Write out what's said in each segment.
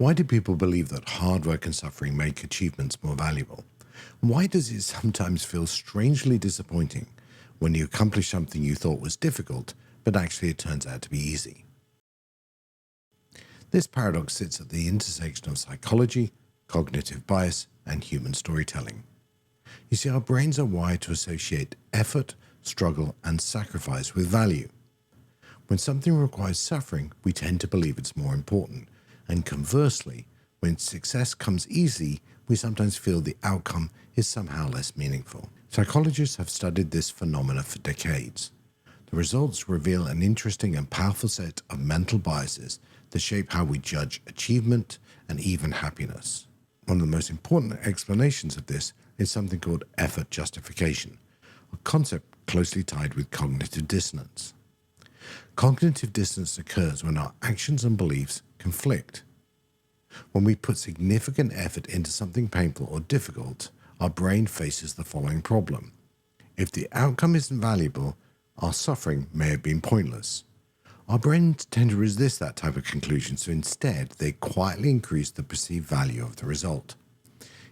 Why do people believe that hard work and suffering make achievements more valuable? Why does it sometimes feel strangely disappointing when you accomplish something you thought was difficult, but actually it turns out to be easy? This paradox sits at the intersection of psychology, cognitive bias, and human storytelling. You see, our brains are wired to associate effort, struggle, and sacrifice with value. When something requires suffering, we tend to believe it's more important. And conversely, when success comes easy, we sometimes feel the outcome is somehow less meaningful. Psychologists have studied this phenomena for decades. The results reveal an interesting and powerful set of mental biases that shape how we judge achievement and even happiness. One of the most important explanations of this is something called effort justification, a concept closely tied with cognitive dissonance. Cognitive dissonance occurs when our actions and beliefs conflict. When we put significant effort into something painful or difficult, our brain faces the following problem. If the outcome isn't valuable, our suffering may have been pointless. Our brains tend to resist that type of conclusion, so instead they quietly increase the perceived value of the result.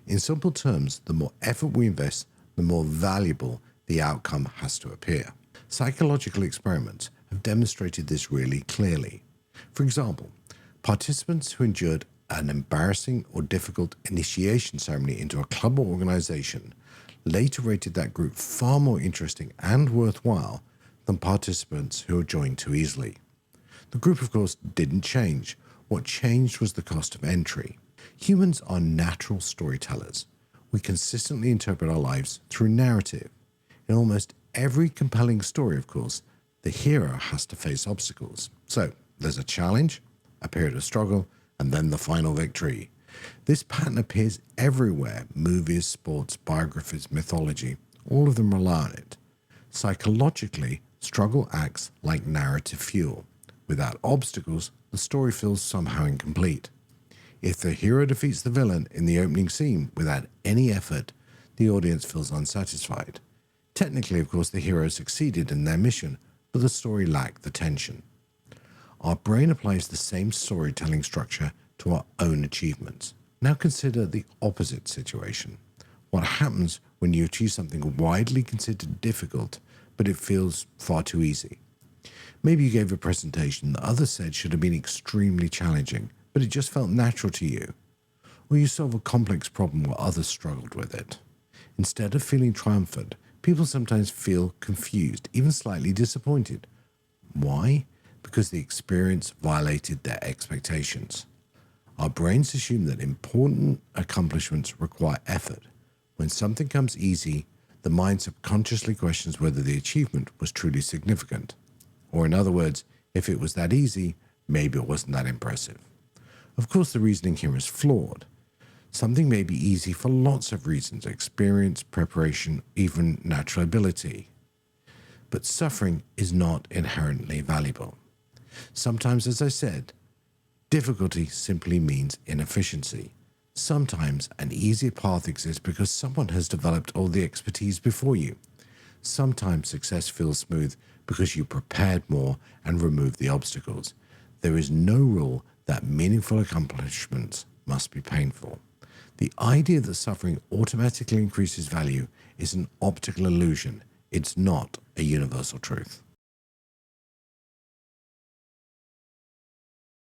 In simple terms, the more effort we invest, the more valuable the outcome has to appear. Psychological experiments have demonstrated this really clearly. For example, participants who endured an embarrassing or difficult initiation ceremony into a club or organization later rated that group far more interesting and worthwhile than participants who were joined too easily. The group, of course, didn't change. What changed was the cost of entry. Humans are natural storytellers. We consistently interpret our lives through narrative. In almost every compelling story, of course, the hero has to face obstacles. So there's a challenge, a period of struggle, and then the final victory. This pattern appears everywhere: movies, sports, biographies, mythology, all of them rely on it. Psychologically, struggle acts like narrative fuel. Without obstacles, the story feels somehow incomplete. If the hero defeats the villain in the opening scene without any effort, the audience feels unsatisfied. Technically, of course, the hero succeeded in their mission, but the story lacked the tension. Our brain applies the same storytelling structure to our own achievements. Now consider the opposite situation. What happens when you achieve something widely considered difficult, but it feels far too easy? Maybe you gave a presentation that others said should have been extremely challenging, but it just felt natural to you. Or you solve a complex problem where others struggled with it. Instead of feeling triumphant, people sometimes feel confused, even slightly disappointed. Why? Because the experience violated their expectations. Our brains assume that important accomplishments require effort. When something comes easy, the mind subconsciously questions whether the achievement was truly significant. Or in other words, if it was that easy, maybe it wasn't that impressive. Of course, the reasoning here is flawed. Something may be easy for lots of reasons: experience, preparation, even natural ability. But suffering is not inherently valuable. Sometimes, as I said, difficulty simply means inefficiency. Sometimes an easier path exists because someone has developed all the expertise before you. Sometimes success feels smooth because you prepared more and removed the obstacles. There is no rule that meaningful accomplishments must be painful. The idea that suffering automatically increases value is an optical illusion. It's not a universal truth.